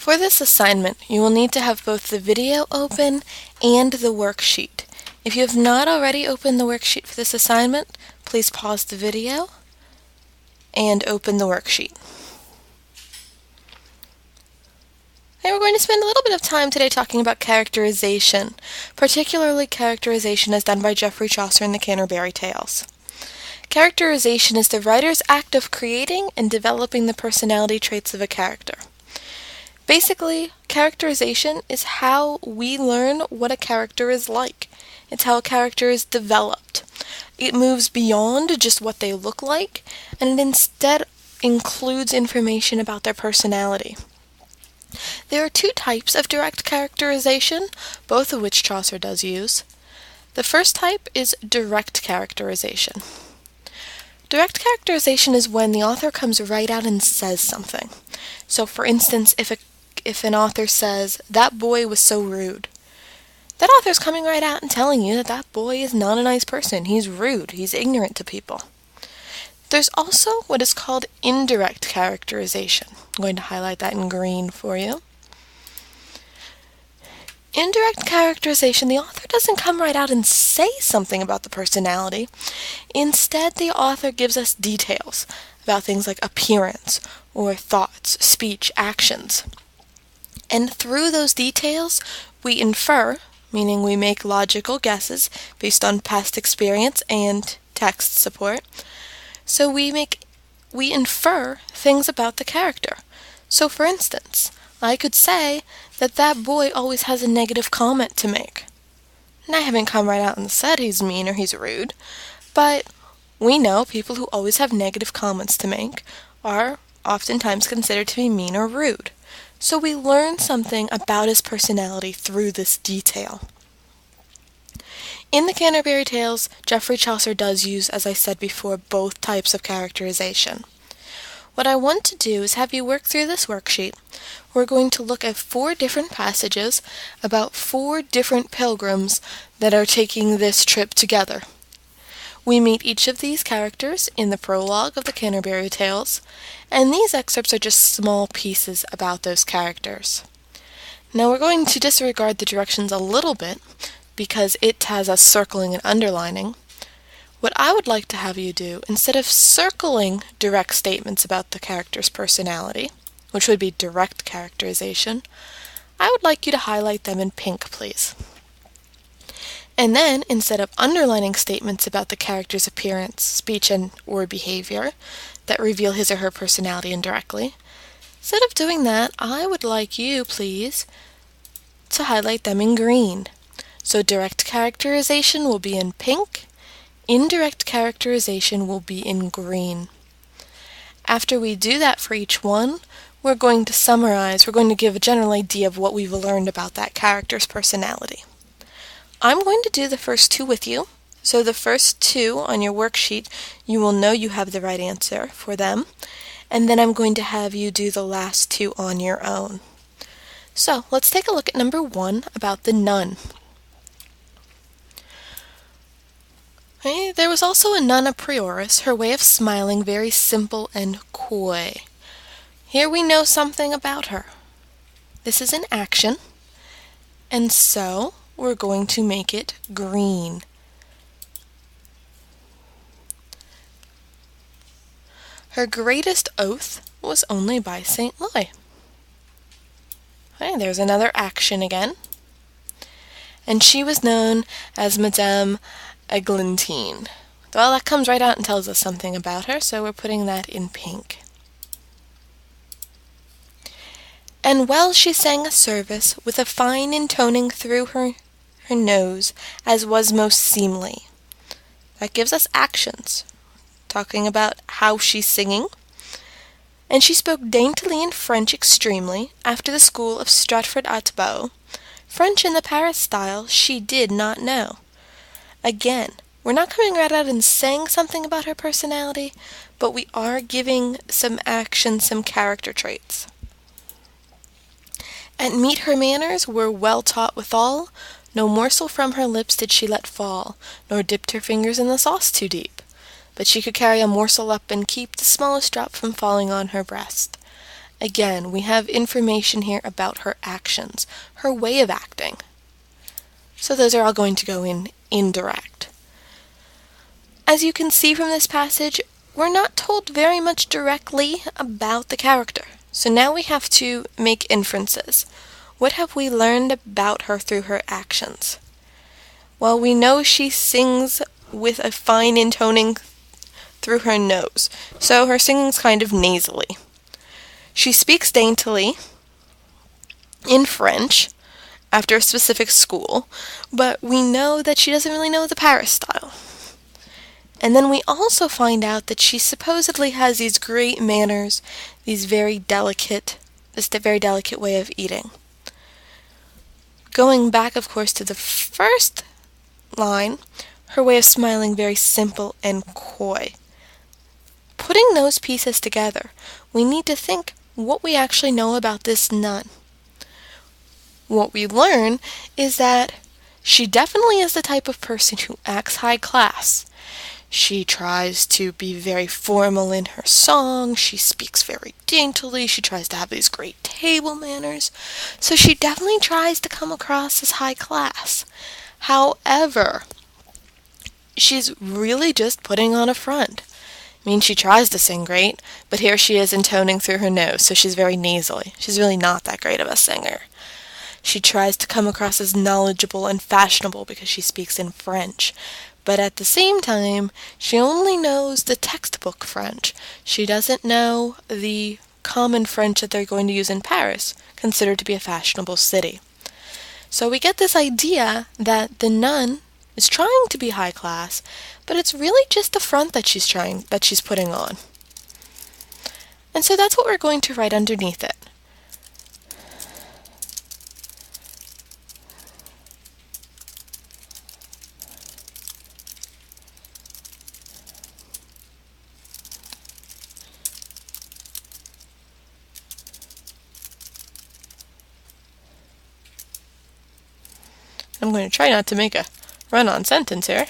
For this assignment, you will need to have both the video open and the worksheet. If you have not already opened the worksheet for this assignment, please pause the video and open the worksheet. And we're going to spend a little bit of time today talking about characterization, particularly characterization as done by Geoffrey Chaucer in the Canterbury Tales. Characterization is the writer's act of creating and developing the personality traits of a character. Basically, characterization is how we learn what a character is like. It's how a character is developed. It moves beyond just what they look like, and it instead includes information about their personality. There are two types of direct characterization, both of which Chaucer does use. The first type is direct characterization. Direct characterization is when the author comes right out and says something. So for instance, if an author says, "That boy was so rude," that author's coming right out and telling you that that boy is not a nice person. He's rude. He's ignorant to people. There's also what is called indirect characterization. I'm going to highlight that in green for you. Indirect characterization, the author doesn't come right out and say something about the personality. Instead, the author gives us details about things like appearance or thoughts, speech, actions. And through those details, we infer, meaning we make logical guesses based on past experience and text support. So we infer things about the character. So for instance, I could say that that boy always has a negative comment to make. And I haven't come right out and said he's mean or he's rude, but we know people who always have negative comments to make are oftentimes considered to be mean or rude. So we learn something about his personality through this detail. In the Canterbury Tales, Geoffrey Chaucer does use, as I said before, both types of characterization. What I want to do is have you work through this worksheet. We're going to look at 4 different passages about 4 different pilgrims that are taking this trip together. We meet each of these characters in the prologue of the Canterbury Tales, and these excerpts are just small pieces about those characters. Now we're going to disregard the directions a little bit, because it has us circling and underlining. What I would like to have you do, instead of circling direct statements about the character's personality, which would be direct characterization, I would like you to highlight them in pink, please. And then, instead of underlining statements about the character's appearance, speech, or behavior that reveal his or her personality indirectly, instead of doing that, I would like you, please, to highlight them in green. So direct characterization will be in pink, indirect characterization will be in green. After we do that for each one, we're going to summarize, we're going to give a general idea of what we've learned about that character's personality. I'm going to do the first 2 with you. So the first 2 on your worksheet, you will know you have the right answer for them. And then I'm going to have you do the last 2 on your own. So let's take a look at number 1 about the nun. There was also a nun a prioris, her way of smiling very simple and coy. Here we know something about her. This is an action, and so we're going to make it green. Her greatest oath was only by St. Louis. There's another action again. And she was known as Madame Eglantine. Well, that comes right out and tells us something about her, so we're putting that in pink. And well she sang a service with a fine intoning through her nose, as was most seemly. That gives us actions, talking about how she's singing. And she spoke daintily in French extremely, after the school of Stratford-atte-Bow. French in the Paris style she did not know. Again, we're not coming right out and saying something about her personality, but we are giving some action, some character traits. At meat her manners were well taught withal, no morsel from her lips did she let fall, nor dipped her fingers in the sauce too deep. But she could carry a morsel up and keep the smallest drop from falling on her breast. Again, we have information here about her actions, her way of acting. So those are all going to go in indirect. As you can see from this passage, we're not told very much directly about the character. So now we have to make inferences. What have we learned about her through her actions? Well, we know she sings with a fine intoning through her nose, so her singing's kind of nasally. She speaks daintily in French after a specific school, but we know that she doesn't really know the Paris style. And then we also find out that she supposedly has these great manners, this very delicate way of eating. Going back, of course, to the first line, her way of smiling very simple and coy. Putting those pieces together, we need to think what we actually know about this nun. What we learn is that she definitely is the type of person who acts high class. She tries to be very formal in her song, she speaks very daintily, she tries to have these great table manners, so she definitely tries to come across as high class. However, she's really just putting on a front. I mean, she tries to sing great, but here she is intoning through her nose, so she's very nasally. She's really not that great of a singer. She tries to come across as knowledgeable and fashionable because she speaks in French. But at the same time, she only knows the textbook French. She doesn't know the common French that they're going to use in Paris, considered to be a fashionable city. So we get this idea that the nun is trying to be high class, but it's really just the front that she's putting on. And so that's what we're going to write underneath it. I'm going to try not to make a run-on sentence here.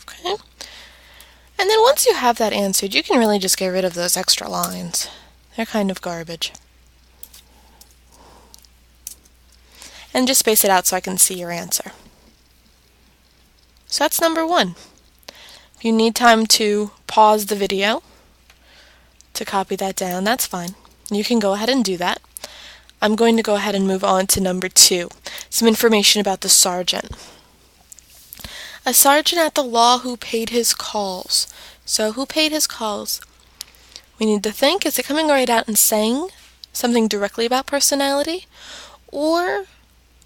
Okay. And then once you have that answered, you can really just get rid of those extra lines. They're kind of garbage. And just space it out so I can see your answer. So that's number 1. If you need time to pause the video to copy that down, that's fine. You can go ahead and do that. I'm going to go ahead and move on to number 2, some information about the sergeant. A sergeant at the law who paid his calls. So who paid his calls? We need to think, is it coming right out and saying something directly about personality? Or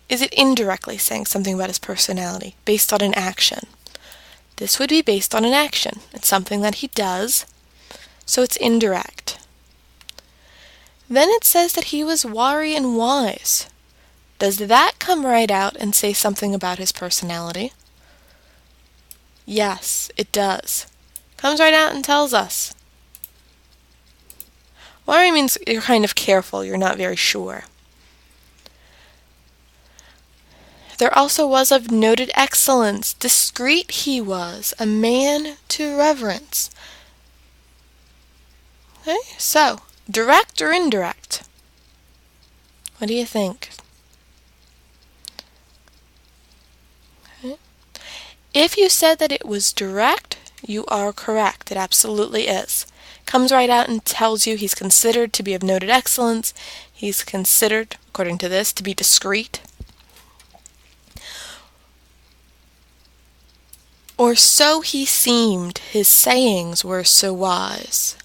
is it indirectly saying something about his personality, based on an action? This would be based on an action. It's something that he does, so it's indirect. Then it says that he was wary and wise. Does that come right out and say something about his personality? Yes, it does. Comes right out and tells us. Wary means you're kind of careful, you're not very sure. There also was of noted excellence, discreet he was, a man to reverence. Okay, so, direct or indirect? What do you think? Okay. If you said that it was direct, you are correct. It absolutely is. Comes right out and tells you he's considered to be of noted excellence. He's considered, according to this, to be discreet. Or so he seemed, his sayings were so wise.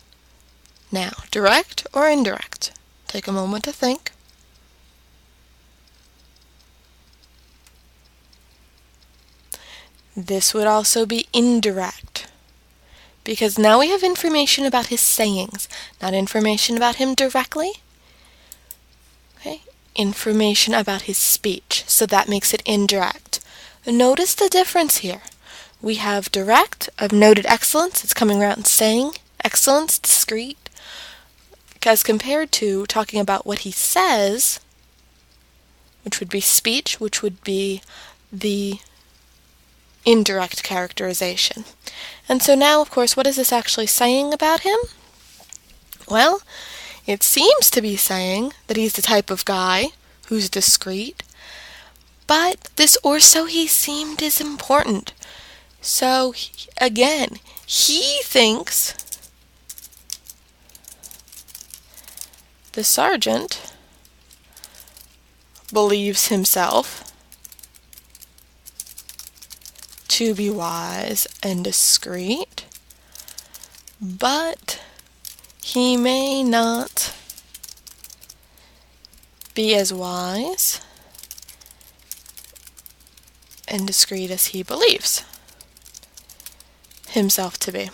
Now, direct or indirect? Take a moment to think. This would also be indirect, because now we have information about his sayings, not information about him directly. Okay, information about his speech, so that makes it indirect. Notice the difference here. We have direct, of noted excellence, it's coming around and saying excellence, discreet, as compared to talking about what he says, which would be speech, which would be the indirect characterization. And so now, of course, what is this actually saying about him? Well, it seems to be saying that he's the type of guy who's discreet, but this "or so he seemed" is important. So, again, he thinks the sergeant believes himself to be wise and discreet, but he may not be as wise and discreet as he believes himself to be.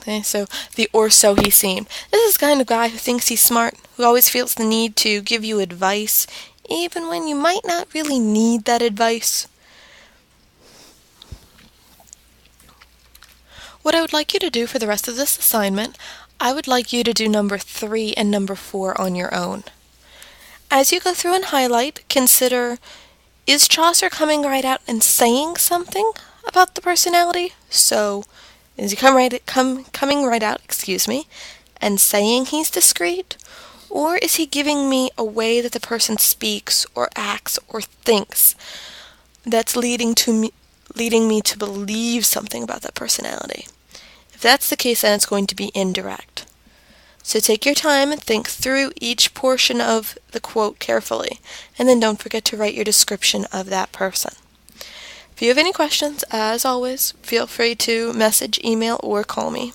Okay, so the "or so he seemed." This is the kind of guy who thinks he's smart, who always feels the need to give you advice, even when you might not really need that advice. What I would like you to do for the rest of this assignment, I would like you to do number 3 and number 4 on your own. As you go through and highlight, consider, is Chaucer coming right out and saying something about the personality? So, is he coming right out, and saying he's discreet? Or is he giving me a way that the person speaks or acts or thinks that's leading me to believe something about that personality? If that's the case, then it's going to be indirect. So take your time and think through each portion of the quote carefully, and then don't forget to write your description of that person. If you have any questions, as always, feel free to message, email, or call me.